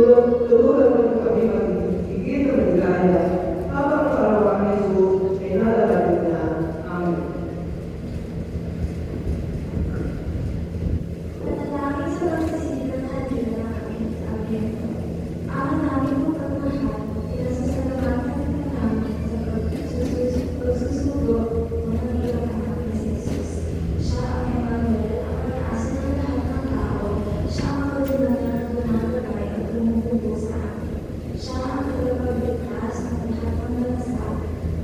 Tulungan mo kami magiging na maligaya habang kaarawan ni Jesus ay nalalapit na. Amen. Panalangin sa pagkasigan ng Diyos ng aming Abiyento. Ama namin po pagmahal, pinasasalamatan ka namin sa pagsusugo ng hirap ng aming si Jesus. Siya ang Emmanuel, ang pag-asa ng lahat ng tao. Siya ang pagdulatan ng tumatagay at tumutubo sa amin. Siya ang tagapagligtas ng lahat ng bansa.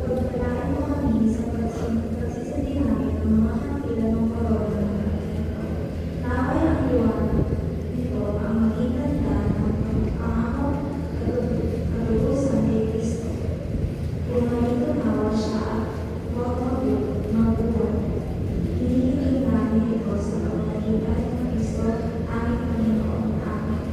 Pagpalain mo kami sa pagsisindi namin ng mga hatilan ng korona ng Panginoon. Naway ang liwanag nito ang maging ganda ng pangangako katutusan kay Kristo. Kung nandito nawa siya at huwag mabubuhay. Hinihiling namin ito sa pamamagitan ng Kristo, aming Panginoon. Amen.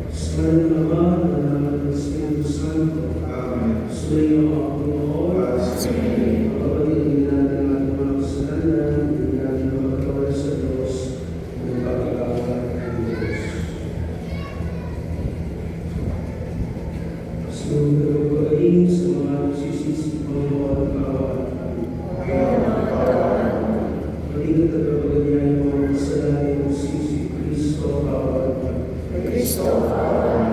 Sa Ama, ng Anak, ng Espiritu Santo. Amen. Sumayo ang Panginoon. Kapatid natin ang ating mga kasalanan, hindi natin makatawad sa Diyos, ng pagkakawan ng Diyos. Sumunod ang pagaling sa mga nagsisisi, Panginoon, kawan. Pagiging tagapaganyay ng mga kasalanan ng sisi, Kristo, kawan. Kristo, kawan.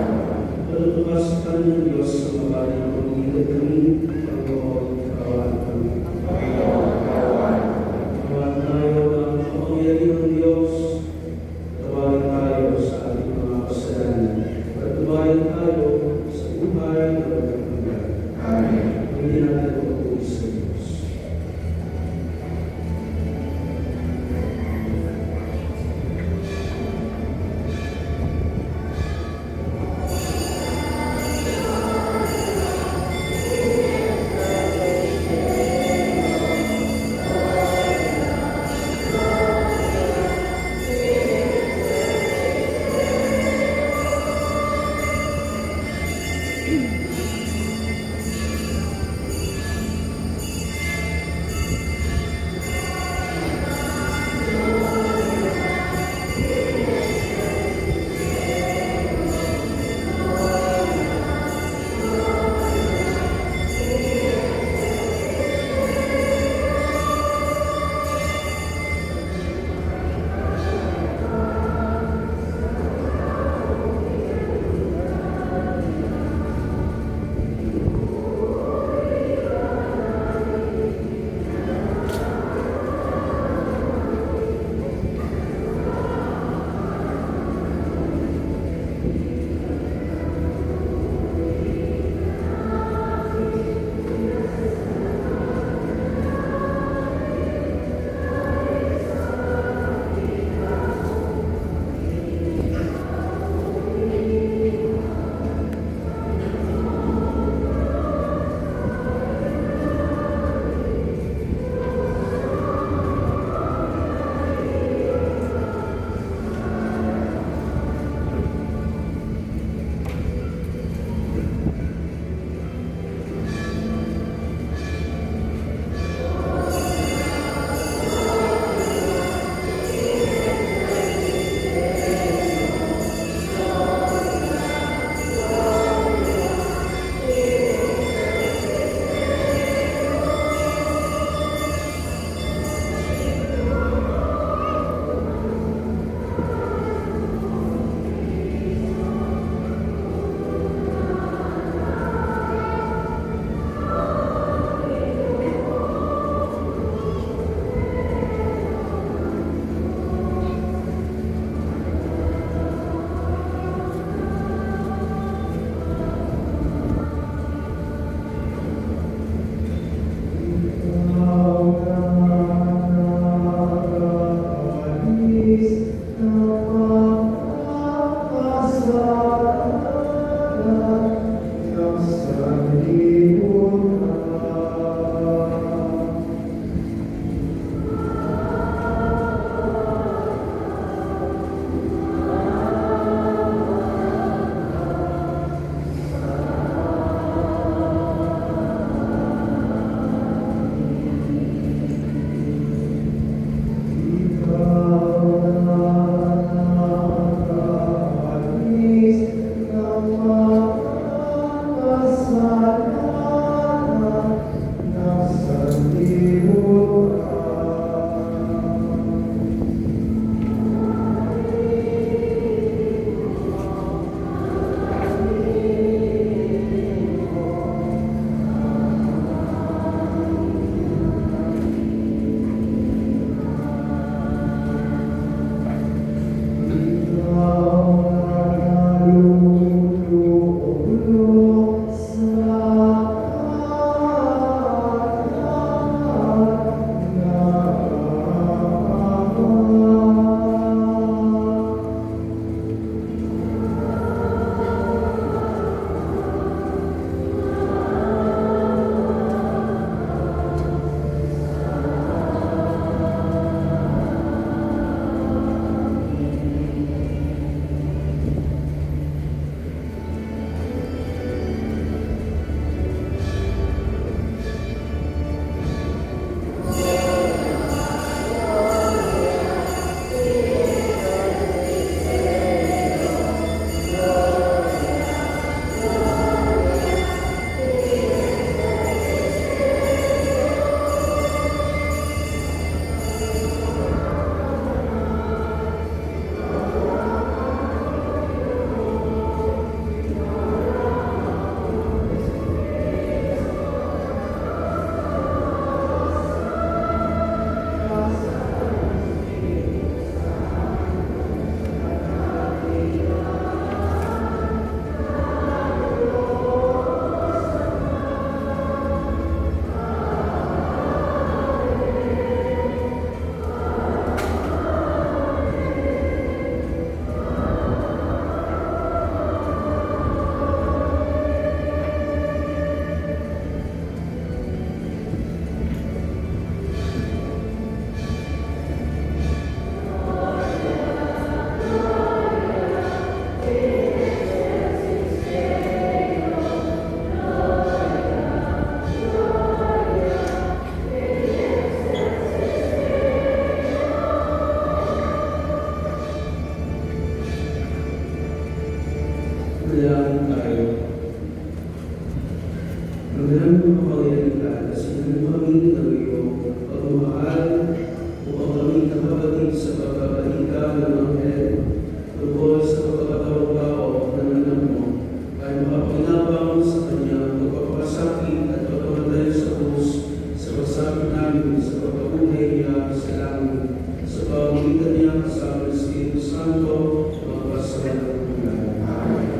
pamagitan niya kasama ng Espiritu Santo, magpasalan ng mga. Amen.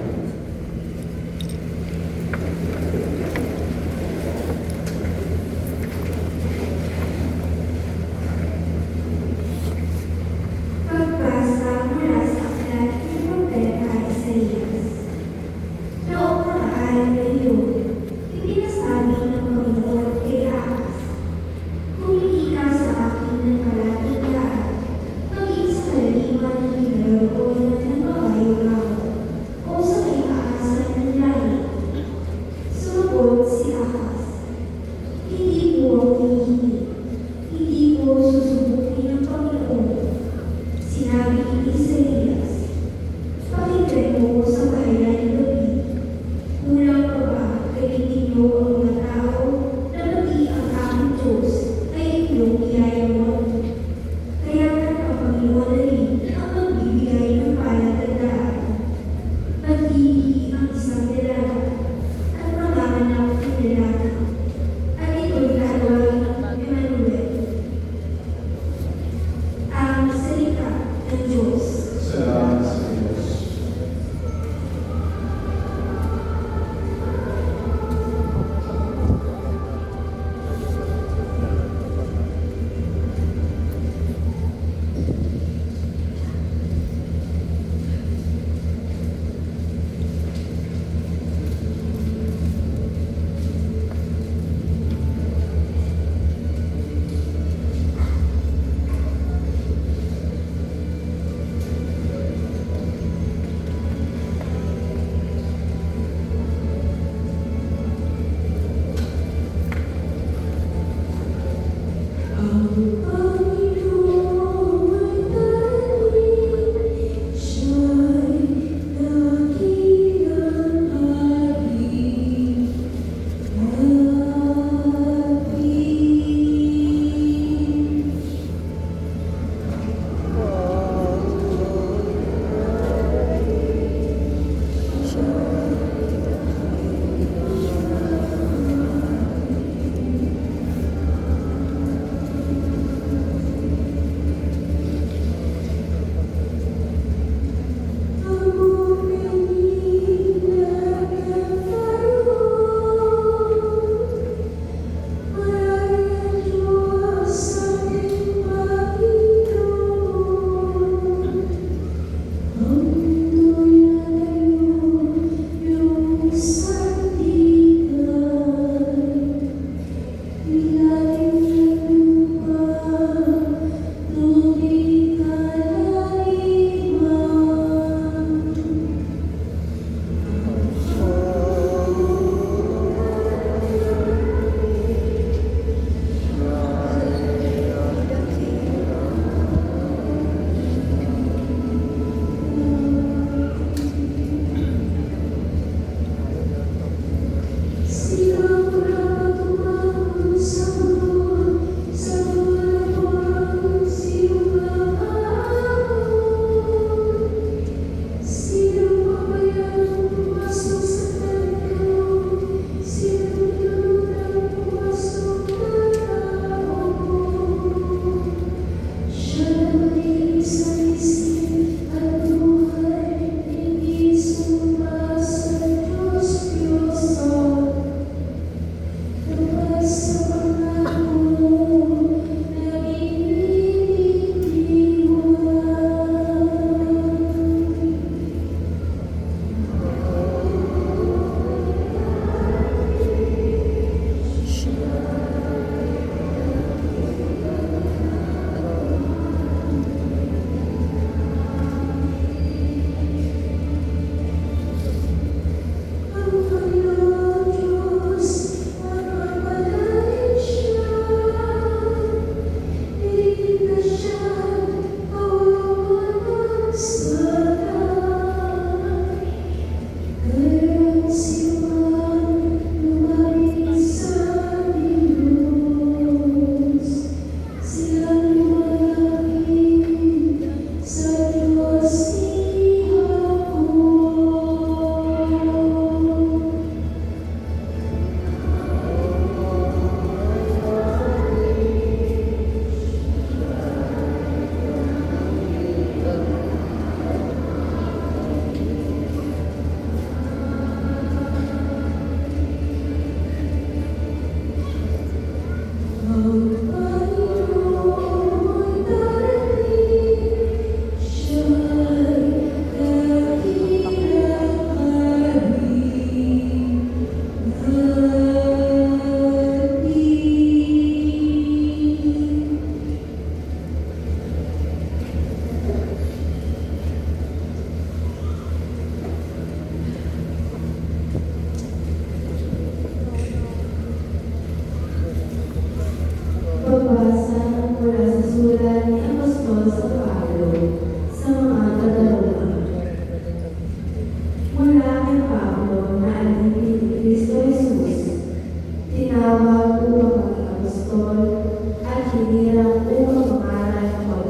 Pagbasa mula sa aklat ni Propeta Isaías. Noong nakaraan ngayon, ipinasabi ng Panginoon kay Ahaz, "Pumili ka sa akin ng kalating daan, mag-iis na laliman ng kinaroonan ng babayong ako.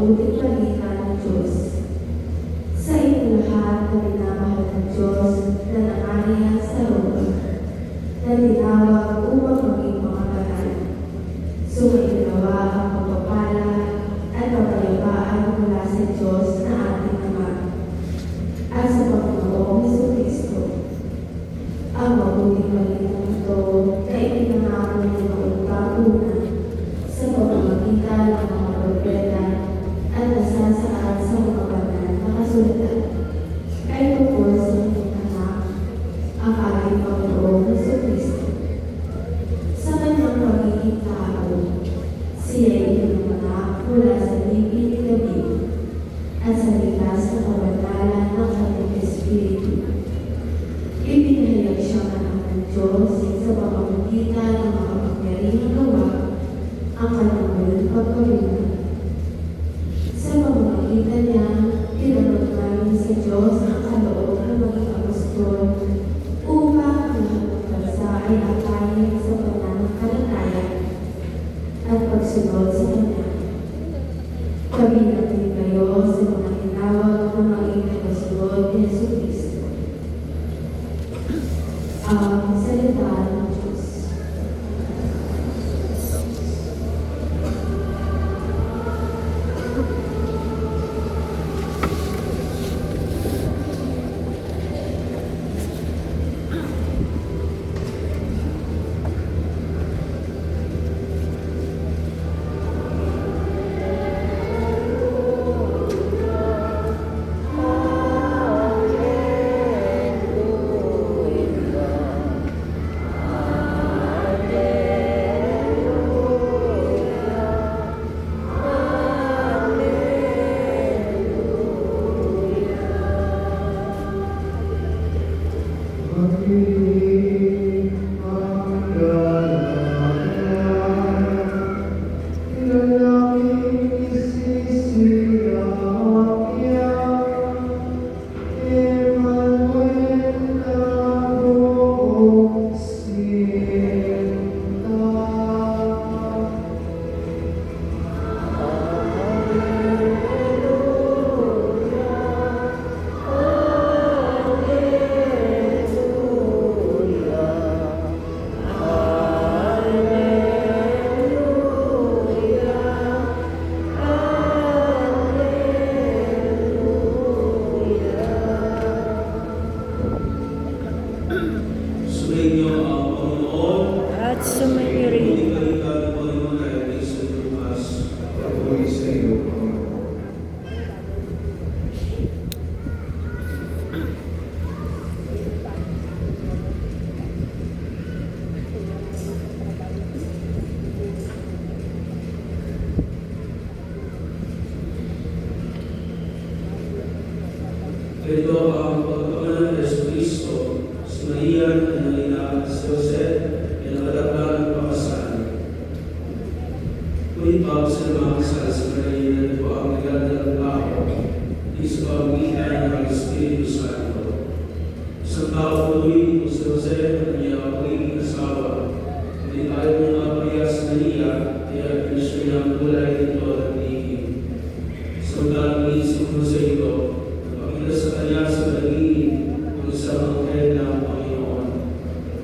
mabuting balita ng Diyos. Sa inyo lahat na minamahal ng Diyos na nangangaya sa Roma, na tinawag upang maging mga banal. Sumainlawa ang pagpapala at kapayapaan mula sa Diyos na ating Ama at sa Panginoong Jesucristo. Ang mabuting balitang ito na ipinangako ng mga una sa pamamagitan ng mga propeta at nasasaad sa mga banal na kasulatan ay tungkol sa kanyang anak, ang ating Panginoong Jesucristo. Sa kanyang pagiging tao, siya ay pinanganak mula sa libing ni David at sa likas na kabanalan ng kanyang Espiritu. Ipinahayag siyang anak ng Diyos sa pamamagitan ng mga kapangyarihang gawa ang kanyang walang pagkawala. Sa pamamagitan niya, tinanong namin sa Diyos ang kaloob ng maging apostol upang ang lahat ng bansa ay akayin sa pananampalataya at pagsunod sa Kanya. Kabilang din kayo sa mga tinawag na maging kasunod ni Jesucristo. Ang salita ng Diyos. Sumainyo ang Panginoon. At sumayo rin. Mabuting balita ng Panginoon ay ayon sa Lucas. Pagpuri sa iyo, Panginoon. Ito ang pagkapalan ng Jesucristo, si Maria na nangyayari si Jose, ay nakadagdag ng pakasal. Ngunit bago sila makasal, si Maria na ito ang nagdadala ng tao, di sa pamamagitan ng Espiritu Santo. Isang tao tuloy kung si Jose at kanyang pagiging asawa, hindi tayo mong mapaya si Maria, kaya pinisyo niya ang kulay nito at tigil. Samantalang iisip mo sa ito, sa kanya sa pagiging ng isang anghel ng Panginoon.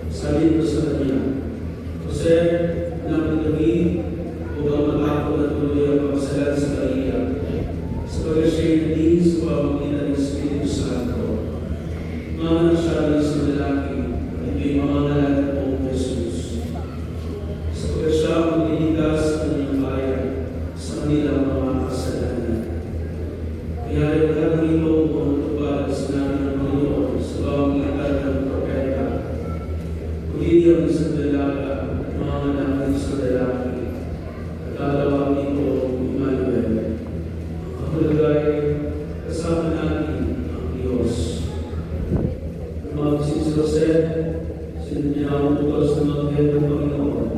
Sabi ko sa kanya, Jose, anak ni David, upang matapos na tuloy ang pagkasalan sa Maria, sapagkat siya'y naging sa pamamagitan ng Espiritu Santo. Manganak siya ng isang lalaki, at ito'y mangangalan ng Jesus. Sapagkat siya ang magliligtas sa kanyang bayan sa kanilang mga kasalanan. Kaya ay magandang ito kung matupad ang sinabi ng Panginoon sa pamamagitan ng propeta. Pumili ang isang dalaga at mga anak ng isang lalaki at lalawag nito Emmanuel. Ang hulagay, kasama natin ang Diyos. Lumabas si Jose, niya ang utos ng anghel ng Panginoon.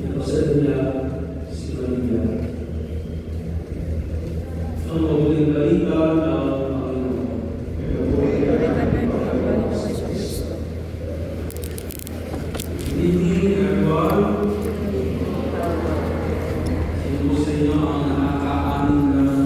Pinakasal niya si Maria. Ang mabuting balita ng Panginoon. Hindi everyone. Sino sa inyo ang nakakaanin ng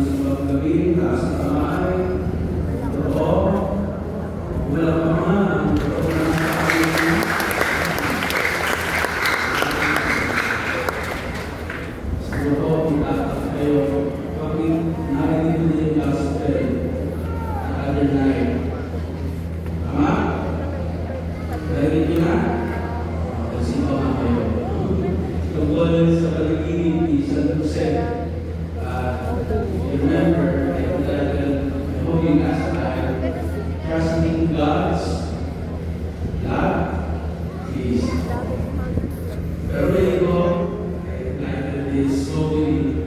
remember that holding last time, trusting God's love, peace. Pero ito, ay natin is slowly,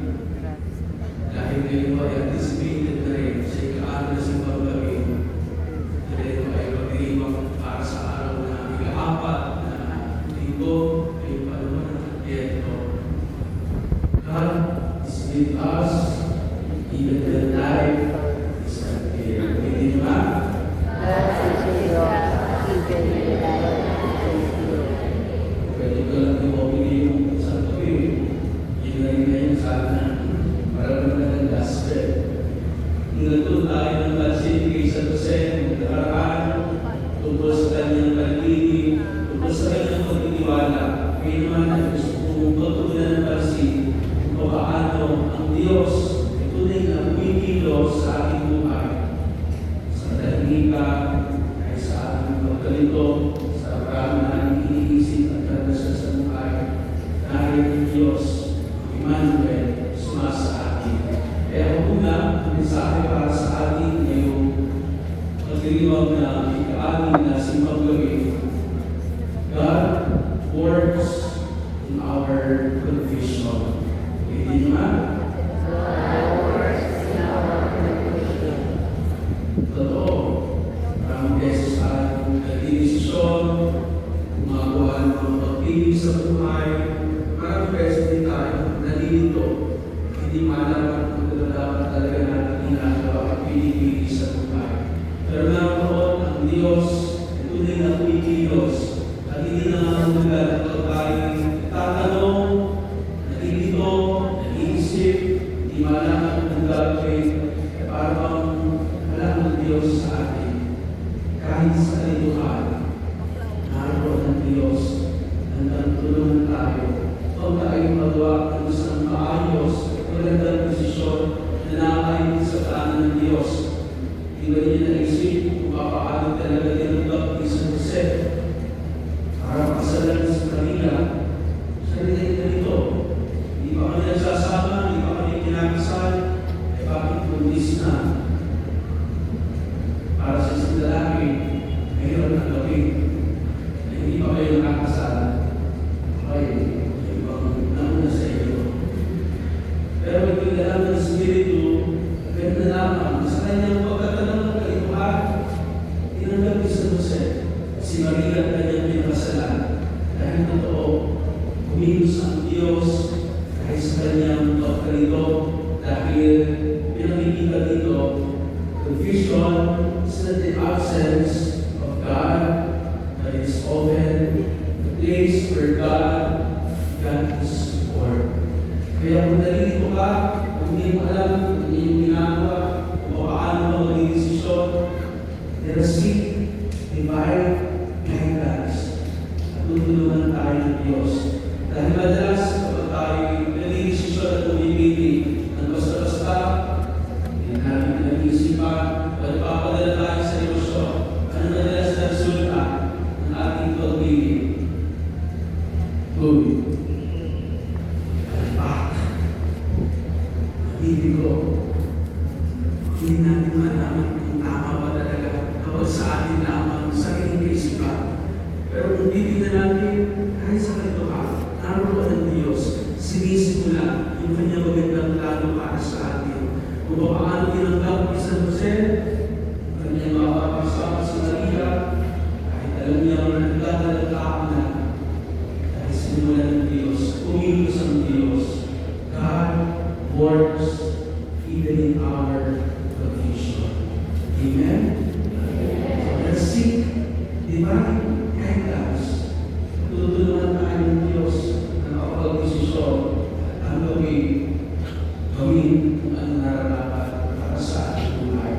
dahil ito ay anticipated na rin sa ikaano na sa paggawin. Dahil ito ay pagdiriwang para sa araw na ika-apat na linggo ay paluman ng Advento. God is with us, even when life is unclear. Hindi ba? Pwede ko lang i-open yung isang tuwing. Yun na rin ngayon sa atin. Para naman ng gospel. Nagturo tayo ng pansin kay San Jose, nakaraan, tungkol sa kanyang pag-ibig, tungkol sa kanyang pagtitiwala. Kaya naman ay gusto kong pagtugunan ng pansin kung paano ang Diyos ay tunay na kumikilos sa ating buhay. Sa tahimika, ay sa ating pagkalito, sa marami na iniisip at karanasan sa buhay. Dahil ang Diyos, Emmanuel, sumasa atin. Kaya kung na, ang mensahe para sa atin ngayong pagdiriwang na ika-amin na simpang gawin. God works in our confusion. Hindi naman? Totoo. Maraming beses ating nagdidesisyon, gumagawa ng mga pag-ibig sa buhay. Maraming beses din tayo nalilito. Hindi malaman kung dapat talaga natin ginagawa at pinipili sa buhay. Pero naroon ang Diyos, tunay na kumikilos, at hindi nangangulugan ito tayo tatanong, nalilito, nag-iisip, hindi malaman kung gagawin, parang wala ng Diyos sa atin. Kahit sa kalituhan, naroon ang Diyos, hanggang tulungan tayo. Huwag tayo magawa ng isang maayos, magandang posisyon na nakakain sa plano ng Diyos. Di ba niya naisip kung papaano talaga tinanggap ni San Jose para pasalan sa Maria? Sarili na nito. Di pa kami nagsasama, di pa kami kinakasal, ay bakit buntis na? Para sa isang lalaki, mayroon na gawin. Hindi pa kayo nakakasal. Okay, ibang nauna sa iyo. Pero ito'y alam ng Espiritu, ganda naman, sa kanyang pagkatanong ng kalituhan, tinanggap ni San Jose, si Maria ang kanyang pinakasalan. Dahil totoo, kumilos ang Diyos kahit sa kanyang pagkalito, dahil pinakikita dito, confusion is not the absence of God, but it is often the place where God is for. Kaya kung nalilito ka, kung hindi mo alam kung iyong ginagawa, kung paano mo maging desisyon, seek divine guidance at tutulungan tayo ng Diyos. Dahil madalas kapag tayo nagdidesisyon at umipili ng basta-basta, hindi natin nag-iisipan, pagpapadala tayo sa emosyon, ano madalas na resulta ng ating pagpili? Uy, hindi ko, hindi natin malaman kung tama ba talaga kapag sa atin lamang sa ating kaisipan. Pero kung titignan natin, kahit sa kalituhan, naroon ang Diyos, sinisimula yung kanyang magandang plano para sa atin. Kung paano tinanggap ni San Jose, kanyang mapapasama sa Maria, kahit alam niya ang nagdadalaglaan na, dahil sinimula ng Diyos, umilos ang Diyos. God works even in our confusion. Amen? So let's seek divine guidance. Tutulungan tayo ng Diyos na makapag-desisyon ang gawin kung ano nararapat para sa ating buhay.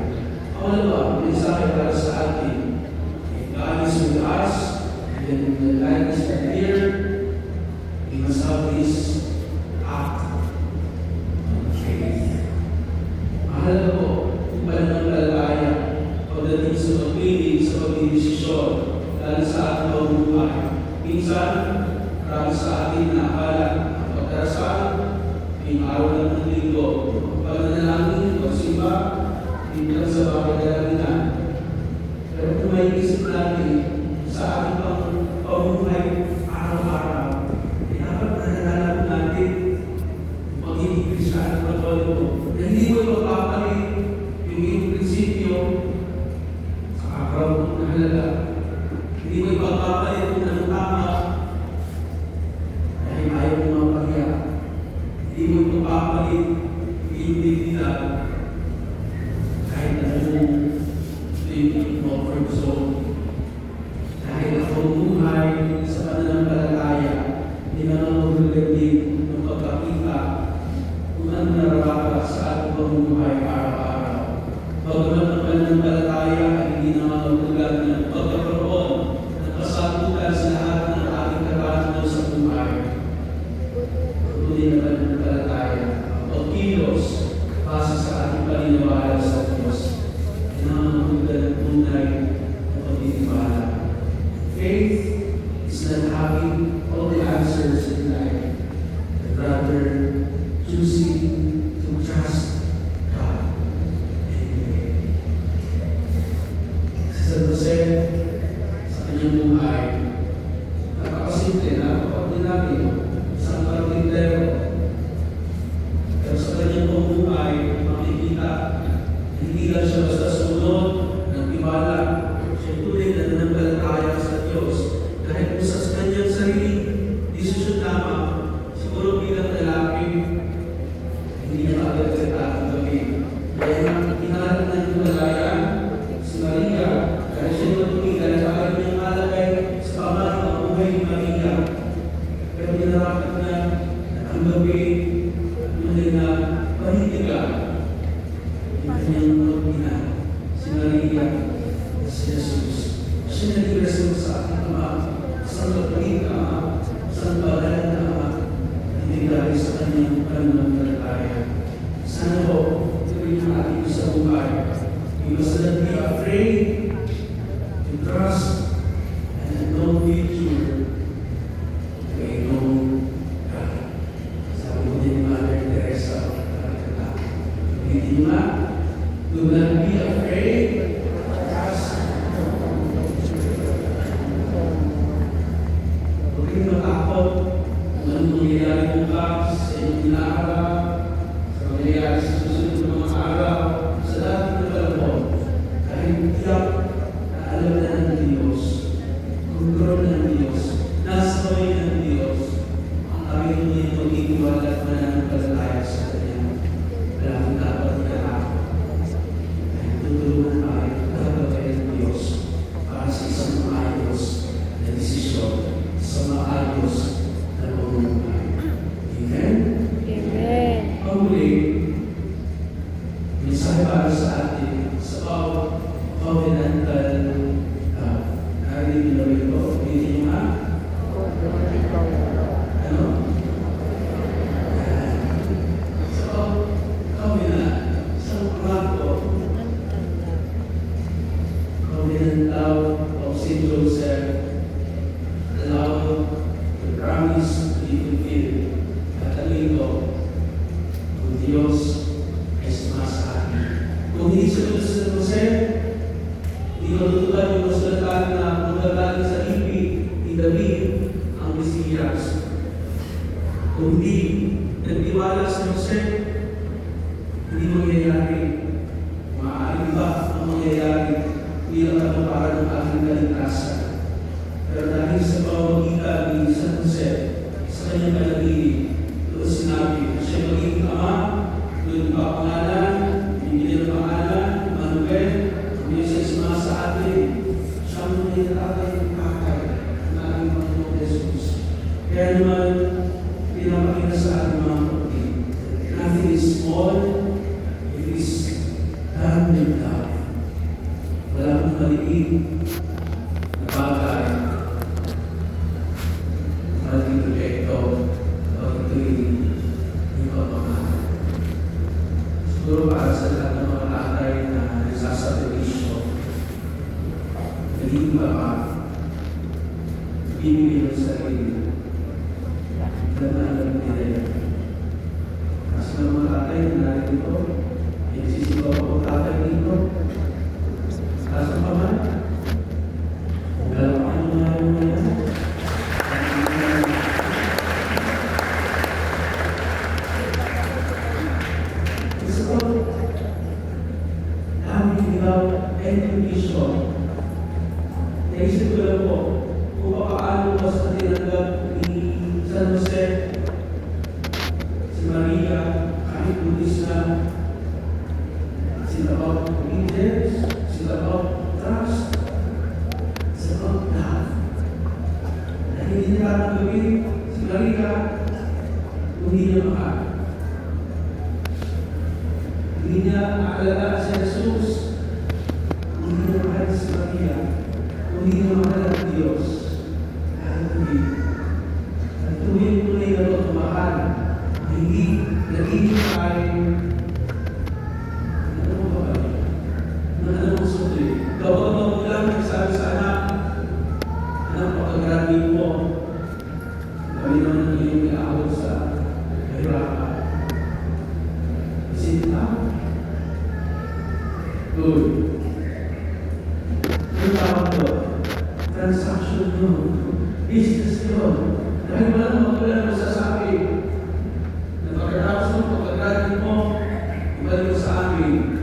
comfort zone. Dahil ako buhay sa pananampalataya, hindi na mahulog din ng pagkakita kung ano nararapat sa ating pamumuhay araw-araw. Bagamat ang pananampalataya ay hindi na mahulog ng pagkakaroon ng kasagutan sa lahat ng ating karanasan sa buhay. Tuloy na pananampalataya, ang pagkilos base sa ating paniniwala sa Diyos, ay nangangahulugan ng tunay na pagtitiwala. Faith is not having all the answers in life, but rather choosing to trust God and pray. Si San Jose, sa kanyang buhay, napakasimple, napaka-ordinary, isang karpintero. Pero sa kanyang buhay, makikita, hindi lang siya basta sunod ng tiwala. Siya tunay na nanampalataya sa Diyos. Dahil kung sa kanyang sarili, desisyon lamang, siguro bilang lalaki, hindi niya makagagsalita ang gabi. Kaya hinahanap na yung malaya, si Maria, dahil siya natumigan, kaya niyang malagay sa pamalang ang buhay ni Maria. Pero hinarapat niya na ang gabi, tunay na panindigan. Yung kanyang pagpina, si Maria, si Jesus. Siya naging rason sa ating Ama, sa kapatid na Ama, sa banal na Ama, hindi dahil sa kanyang pananampalataya. Sana po, tuloy na ating sa buhay. We must not be afraid to trust and have no future to a known God. Sabi ko din Mother Teresa of Calcutta. Hindi nga, do not be afraid. Huwag kayong matakot kung anong mangyayari bukas sa inyong inaarap, sa mangyayari sa susunod ng mga araw, sa dati na panahon. Dahil tiyak na alam na ng Diyos, kontrol ng Diyos, nasa kamay ng Diyos, ang aming tunay pagtitiwala at mananampalataya sa Kanya. Wala akong dapat ikalakot. Dahil tutulungan tayo, gagawin ng Diyos para sa isang maayos na desisyon, sa maayos na pamumuhay. Amen? Amen. Pamuli, mensahe para sa atin sa bawat covenantal narinig nyo rin ito. Hindi nyo nga? Ano? Sa bawat covenant, sa pangako, covenantal of St. Joseph, allowed the promise to be fulfilled. At ano ito? Kung Diyos ay sumasa atin. Kung hindi sunod sa San Jose, hindi matutupad yung kasulatan na magagaling sa lipi ni David ang Mesiyas. Kung hindi nagtiwala sa Jose, hindi mangyayari. Maaaring ba ang mangyayari bilang katuparan ng aking kaligtasan? Pero dahil sa pamamagitan ni San Jose, sa kanyang panaginip, doon sinabi na siya magiging ama, doon pa pangalan, hindi ng pangalan, Manuel, ang Diyos ay sumasa atin. Siya ang mga tatay ng kakay ng ating Panginoon Jesus. Kaya naman, pinapakita sa ating mga kapatid, nothing is small, it is done with love. Wala kong maliit na bagay para dito ito o ito'y yung pagmamahal. Siguro para sa lahat ng mga tatay na nagsasabisyo, naging baka, bibigyan ng sarili. Alam na alam nila yan. Kasi ng mga tatay na narito, nagsisigaw ako tatay dito. Kaso pa man, dalawa ang mga yan. Gusto ko, namin without any vision. Naisip ko lang po, kung paano mas na tinanggap ni San Jose, si Maria, kahit butis na, sila about obedience, sila about trust, Hindi niya aalagaan si Jesus. Hindi niya mahal si Maria. Hindi niya mahal ang Diyos. At tuloy na ito mahal. Hindi nagiging tayo. Ano ba ba? Ano mo sundin? Kapag magulang nagsabi sa anak, anak, pagkagrabi mo, kami naman ang iyong iaawal sa kahirapan. Isip na. Good. Yung tawag ko, transaction yun, business yun. Dahil walang magulang masasabi na pagkatapos ng pagkagrabi mo, ibalik mo sa amin,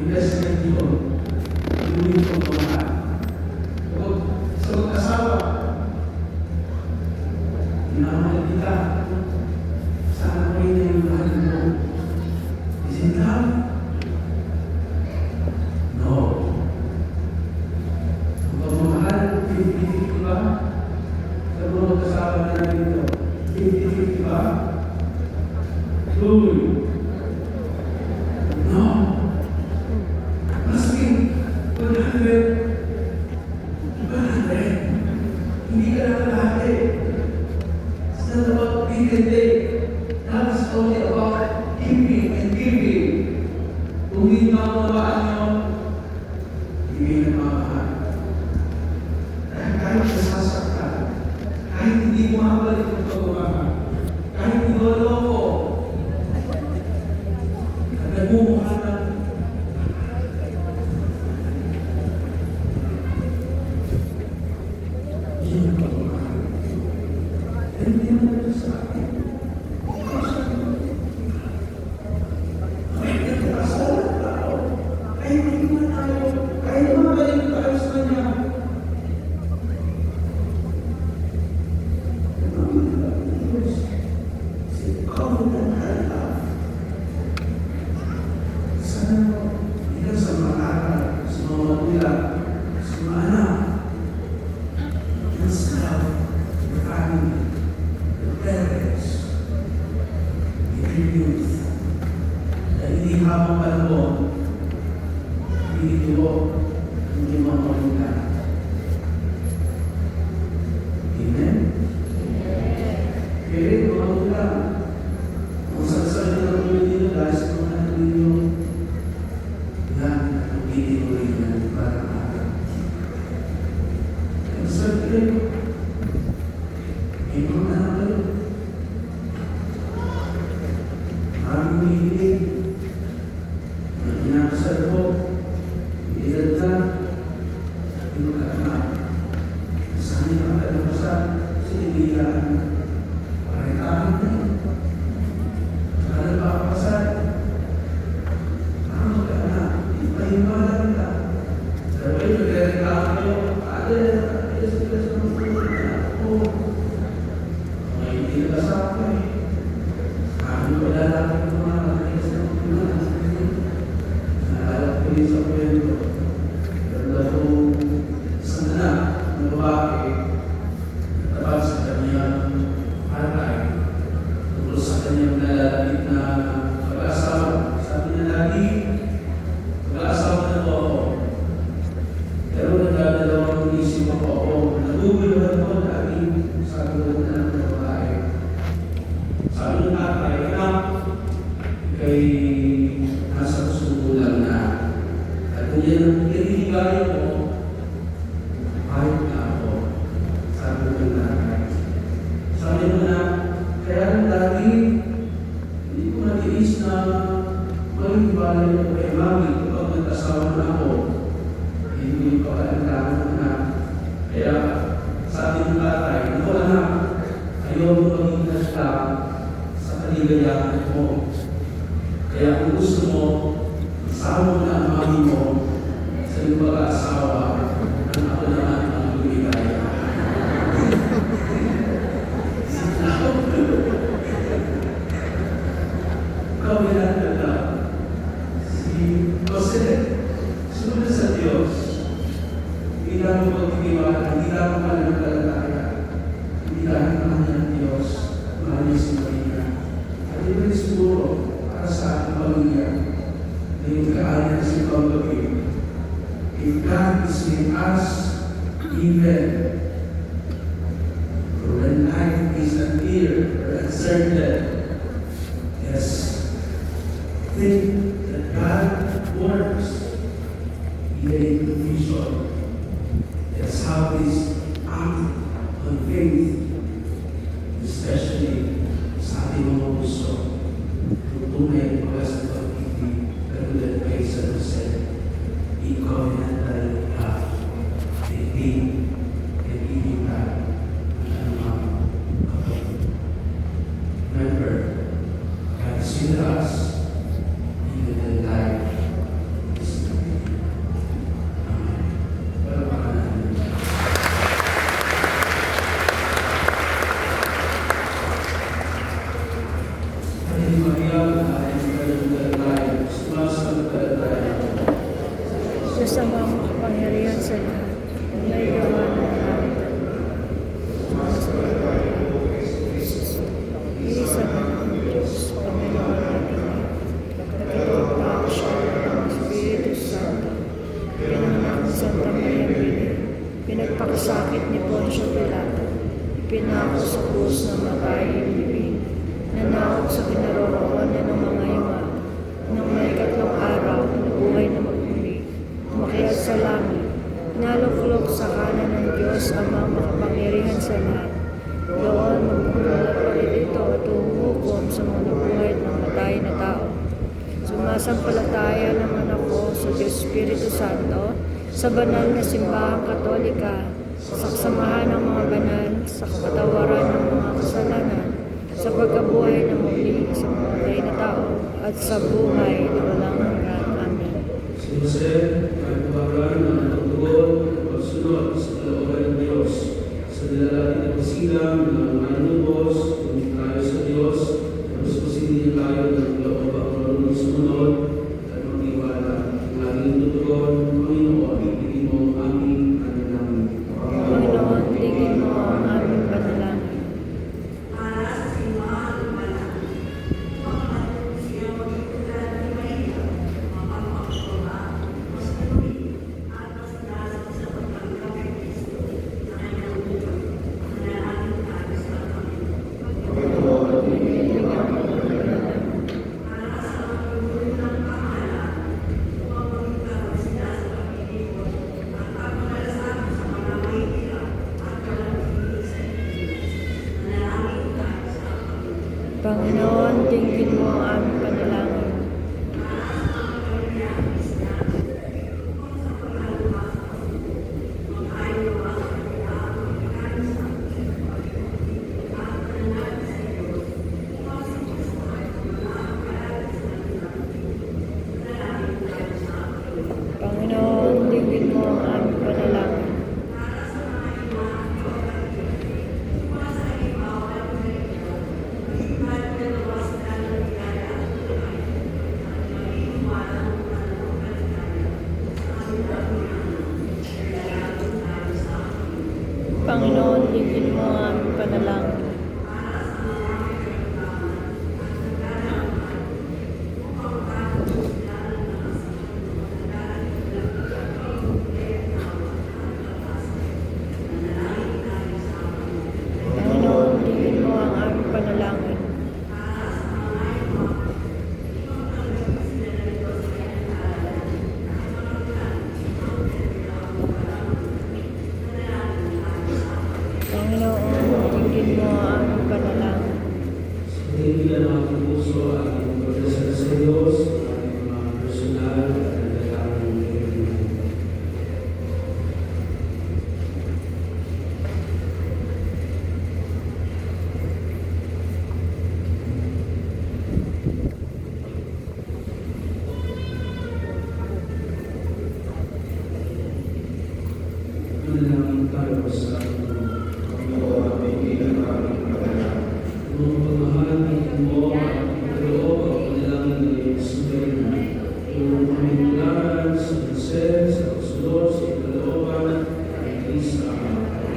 investment yun. Tuloy ko mga. Sa mag-asawa, minamahal kita. Sana ko rin na yung mahal mo. Is it love? No. Ang pagmamahal, 50-50 ba? Sa mga mag-asawa na natin ito, 50-50 ba? Good. No. Maski 100. Hindi ka lang kalahati. It's not about being a day. That is only about giving and giving. Kung hindi maunawaan nyo, hindi na mamahal. Kahit nasasaktan, kahit hindi bumabalik ang pagmamahal, kahit niloloko, at nagmumukha ng Hindi ba siguro na yung kaanan sa paggabi. If God is with us, even when life is unclear or uncertain, yes, think that God works even in confusion. Let's have this act of faith, especially sa ating mga puso. Tunay ang pagkas ng pag-ibig, katulad kay San Jose, ikaw ay nanday lahat, dating, and ibig ka, ang anumang kapatid. Remember, God is with us, even when life is not. Amen. Palamakan natin. Ay, Maria, ay kalungkot tayo, sumasagot tayo. Diyos ang mga makapangyarihan sa lahat, may gawa ng lahat. Iisa na ang Diyos, Panginoon natin, nagkatapag siya ng Espiritu Santo, pinanganak ng Santa Maria Bini, pinagpakasakit ni Poncio Pilato, ipinako sa krus ng matay yung bibig, nanawag sa kinaroroonan ng mga yuma, nang may ikatlong araw, nabuhay na magmuli, umakyat sa langit, naluklok sa kanan ng Diyos ang mga makapangyarihan sa lahat. Doon, magmumula pa rin ito at umuhukom sa mga nabuhay at namatay na tao. Sumasampalataya naman ako sa Diyos Espiritu Santo, sa banal na simbahang katolika, sa kasamahan ng mga banal, sa kapatawaran ng mga kasalanan, sa pagkabuhay na muli sa mga patay na tao, at sa buhay na walang hanggan. Amen. Si Jose, ay tuwagan ng pagtugon at pagsunod sa kalooban ng Diyos. Sa nilalapit na pasilang ng manunubos, tumit tayo sa Diyos, tapos pasilin tayo ng kalooban marunong sumunod at magtiwala. Ang ating tutugon, Panginoon, ibigin mo ang aming panalangin. Panginoon, tingin mo ang aming panalangin. Panginoon, tingin mo ang aming panalangin. Panginoon, tingin mo ang aming panalangin. Panginoon, tingin mo ang aming panalangin. Panginoon, tingin mo ang aming panalangin. Panginoon, tingin mo ang aming panalangin. Sa tingin ng ating puso, ating pagdasal sa Diyos, ating mga personal at nagkakaroon ng Panginoon. Manalangin tayo sa Panginoon, Kung pagmamahal mo at pagkaloob ang panalangin ng iyong sumberna, kung pamimularan sa Jose, sa pagsunod, sa kalooban, ay sa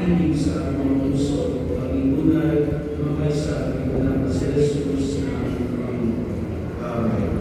ibig sa mga puso, pag-ibunay, tumakay sa ating anak na si Jesus na aming Panginoon. Amen.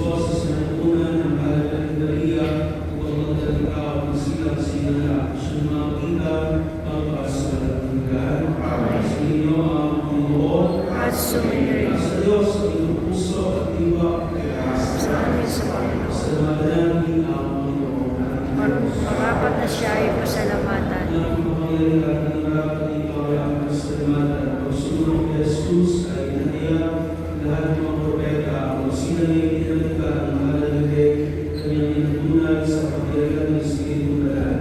boses na una ng halagang Maria upang magdalita o magsilang sinala siyang makita pagpasal ng lahat. Sa inyo ang Panginoon At sumunod sa Diyos ang inyong puso at diwa. sa amin sa Panginoon. Sa natin ang Panginoon. Marapat na siya ay pasalamatan. Ang pamayagan ng marapat ikaw ay ang pasalamatan. Pagsunod kay Jesus ay inaniyak lahat ng mga propeta ang sinangin inalita ng mahalagay kanyang inunay sa pamayagan ng Espiritu Kalan.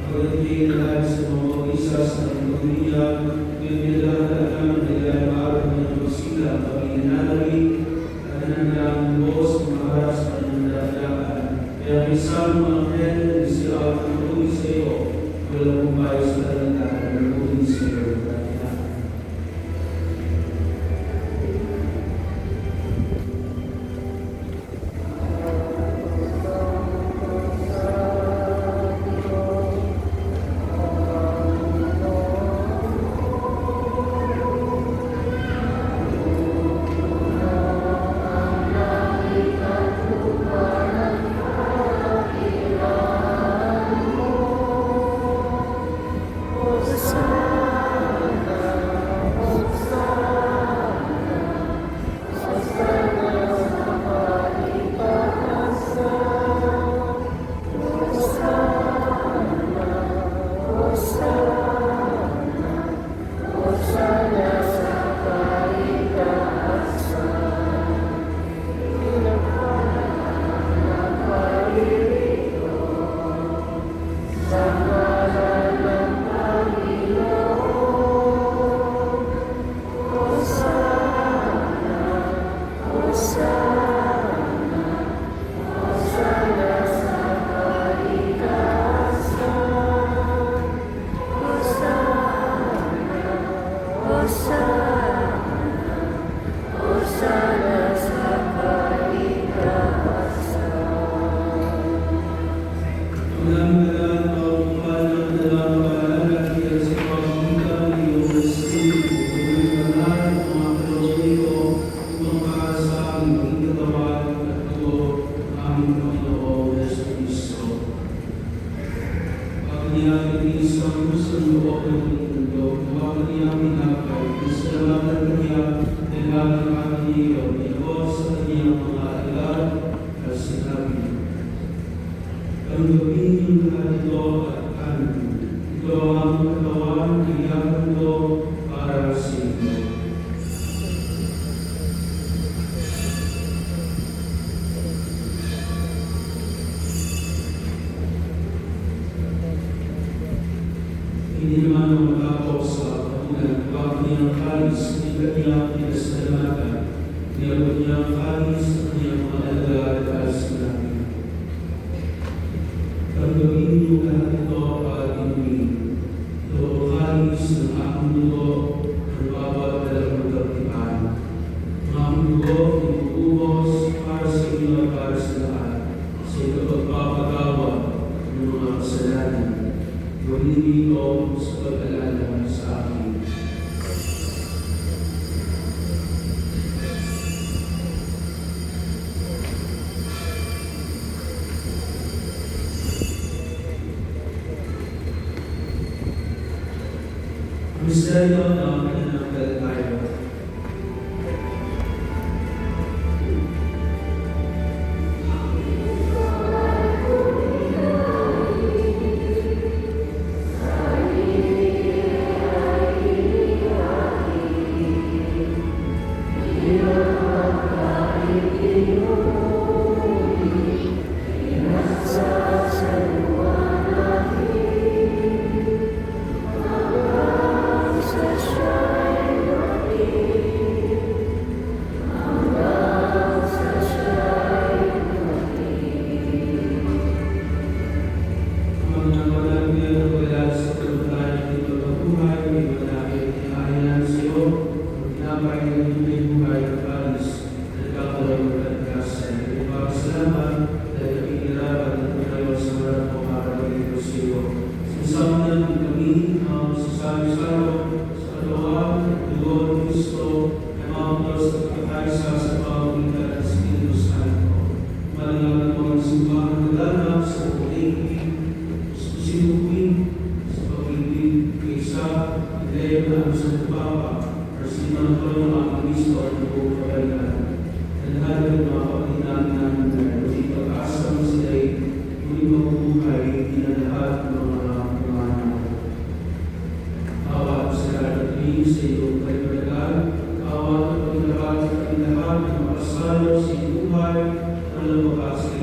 Pagdating na lahat sa mga isas ng pamilya, pinaglahat naman na ilang araw ng pagsila, pag-inanari, at nanang buos ng maharap sa kanyang dapat. Kaya may salmo ang head, si Alpha ng Puri sa iyo, walang kumpayo sa talita ng Puri sa iyo. Ang gawin yung lahat ito at amin. Ito ang katawan ng iyakan ito para sa inyo. Hindi naman ang matapos sa patulan, bago niyang kalis, hindi niya pinasalamatan, niyabot niyang kalis at niyang mga alagad at sinabi. Ang gawin yung lahat ito para inumin. Ito ang kalis ng aking dugo ng bawat dalang magkaktipan. Ang aking dugo inuubos para sa inyo at para sa lahat sa ikapagpapagawa ng mga kasalanan. Gawin ito sa pag-alala sa akin. Ang misteryo ng pananampalataya. Sa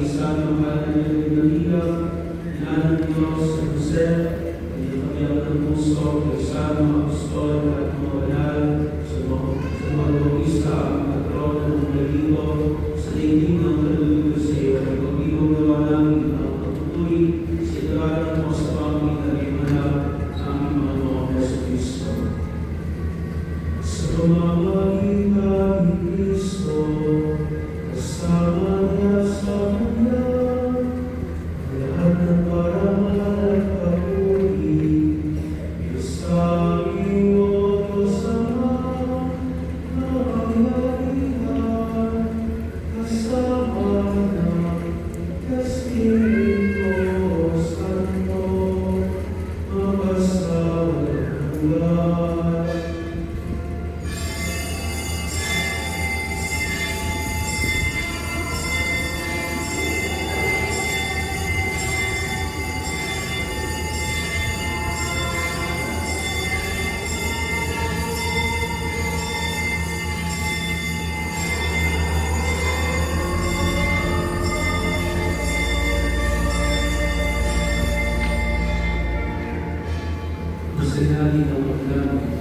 kapisan ng mahal na Maria, Ina ng Diyos, San Jose, kanyang ng puso, kapisan ng apostol at mga banal, sa mga logista, ang patron ng Malito, sa daigdig ng kaluluwa sa iyo, at pag-ibong gawa namin ang patuloy sa italaran mo sa panginoon aming mga Yesu Cristo. Sa pamamagitan ni Cristo, kasama niya sa kanya, lahat ng parangal at papuri, isabi mo Diyos Ama, na kapangyarihan, kasama ng Espiritu Santo, magpasawalang. Masinali ng pagdami.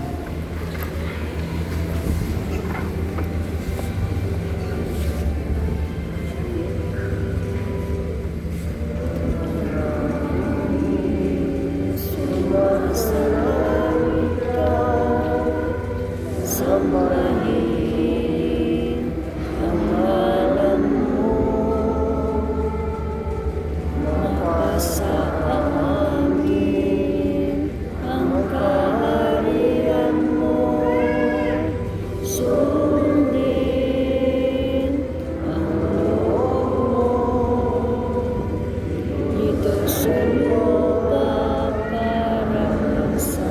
Sambahin ang ngalan mo, makasa amin ang kaharian mo, sundin ang loob mo, dito sa lupa parang sa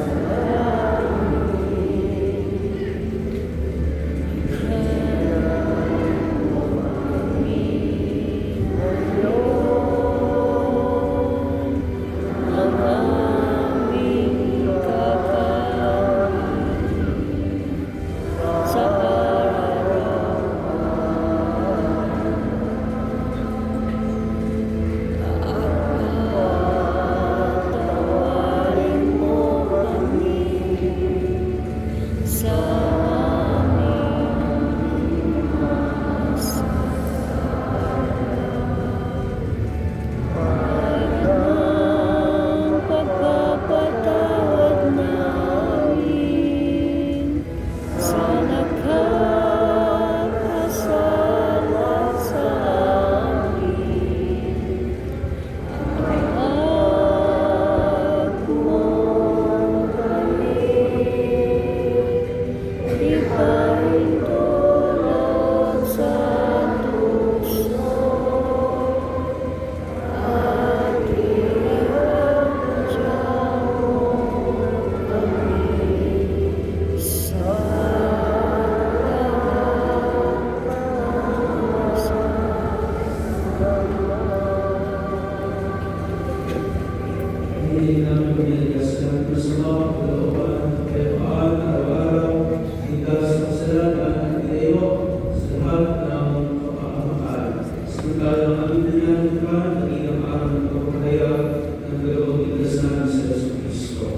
Hindi namin pamiligas ng personal, kalooban, kapayapaan, araw-araw, hingga sa kasalanan at ilayo sa lahat ng kapahamakan. Samantala ang aming nangyayaripan, naging ang araw ng kapahaya ng dalawang iglesia namin sa Yesu Cristo.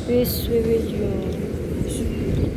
Peace be with you. Peace be with you.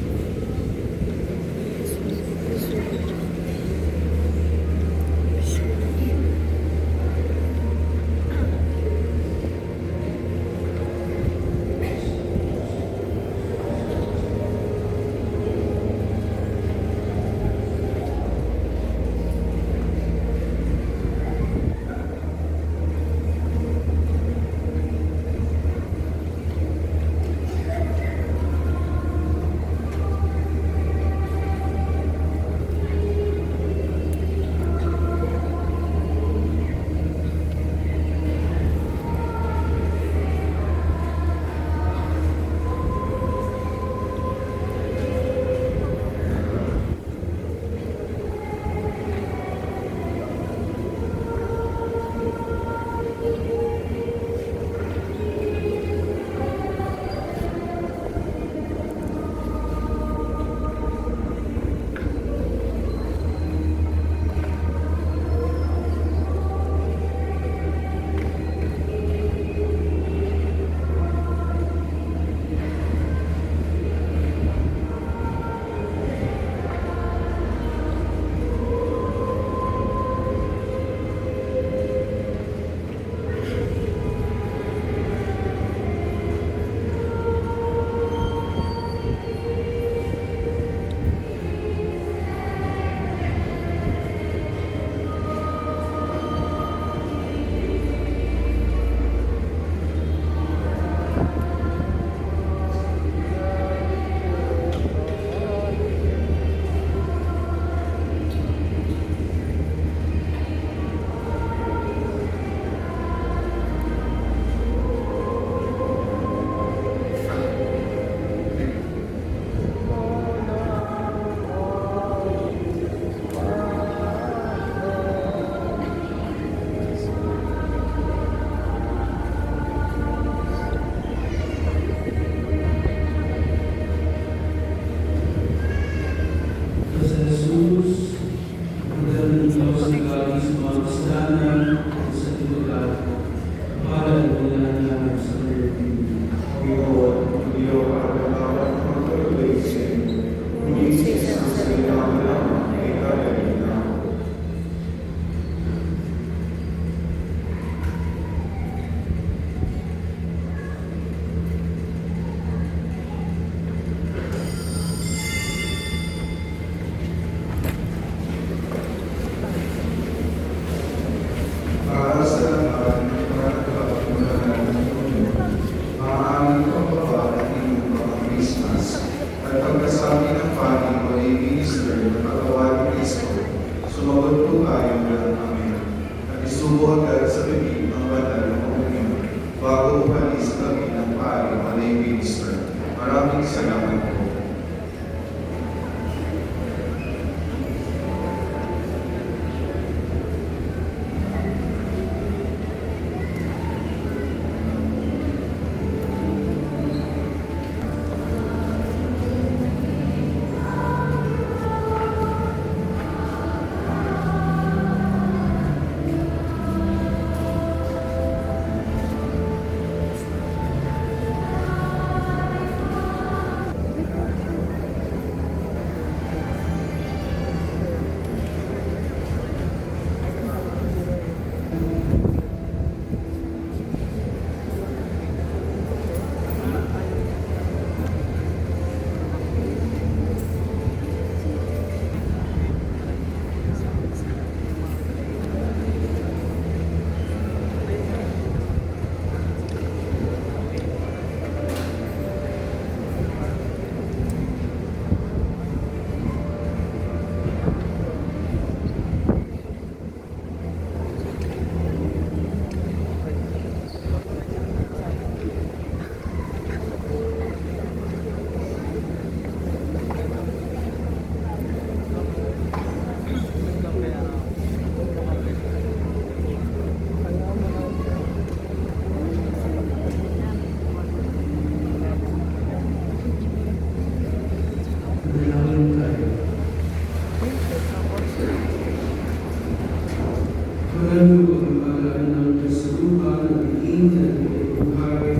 Pagano ko ang pagkaan ng kasaluhan, ng iing, ng buhay.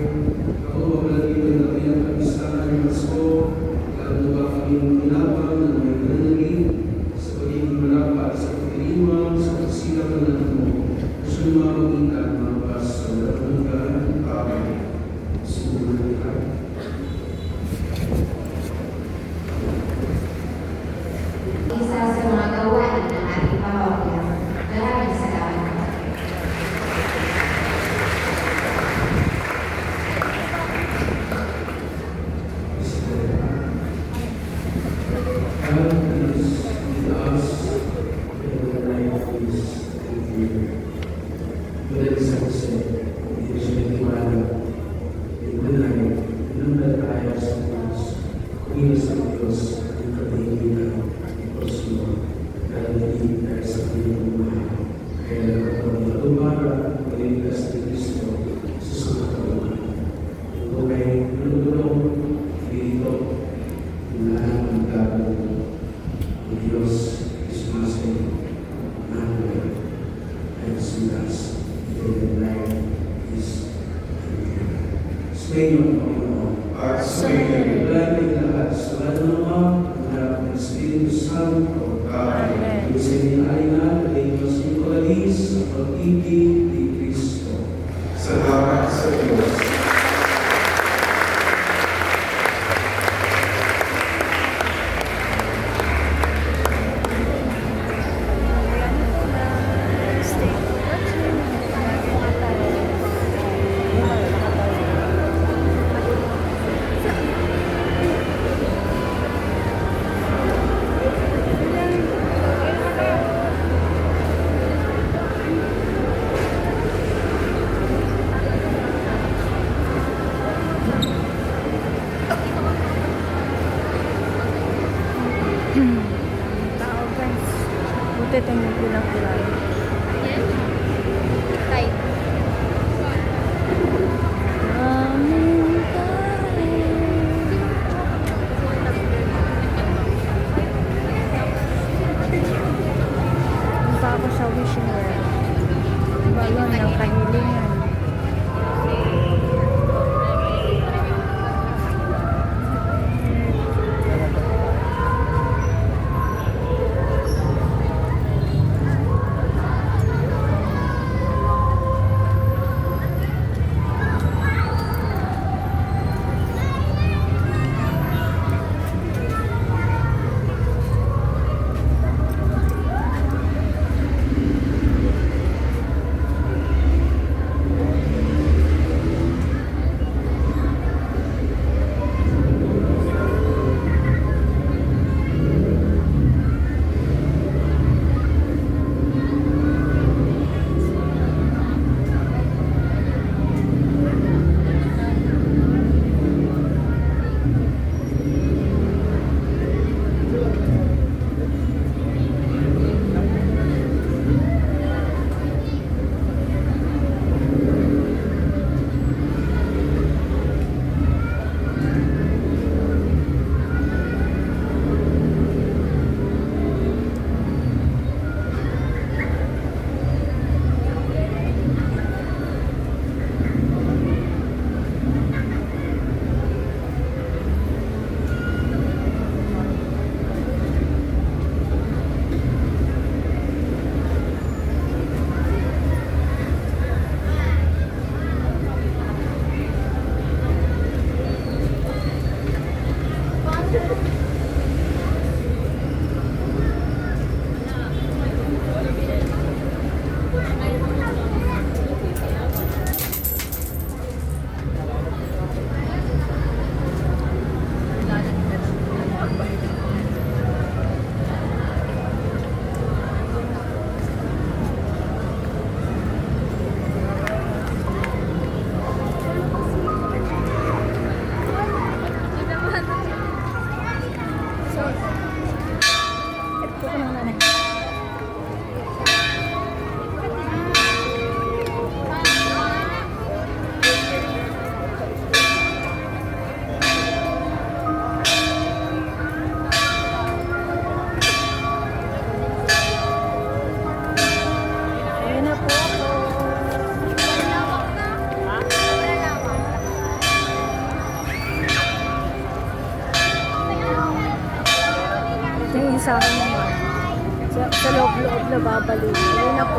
Ako maglalitan na kanyang kapistahan ng Pasko, lalo ba kaming tinapang ng may pananalig, sa pagiging marapat sa pagdiriwang, sa pagsilang ng mo, na siya mamagitan mga pas sa walang Amen. Siguro na tayo. Isa sa mga gawain ng ating parokya. Maraming salamat. God is with us, and the life is with you. Tulad sa kasi, hindi siya nagtiwala. Itunay, inunan tayo sa Diyos. Kumilos ang Diyos, ang katinginan, ang Oslo, dahil hindi tayo sa kanyang buhay. Kaya kapag matubara, maligtas ni Kristo, susunod ka naman. Kung may nulong dito, lahat ng gagawin ng Diyos is masing natin ay sinas and life is Sumayin ang Panginoon At sumayin. Lagi lahat sa lahat ng mga anak ng Espiritu Santo Amen. yung sa inaalingan ay Diyos yung kaladis sa pag-ibig ni Kristo. Salamat sa Diyos. Tao guys. Buti tingnan ko lang kulay. Punta ako sa wishing well. Balon ng kahilingan. sa loob-loob na babalik. Ayun na po.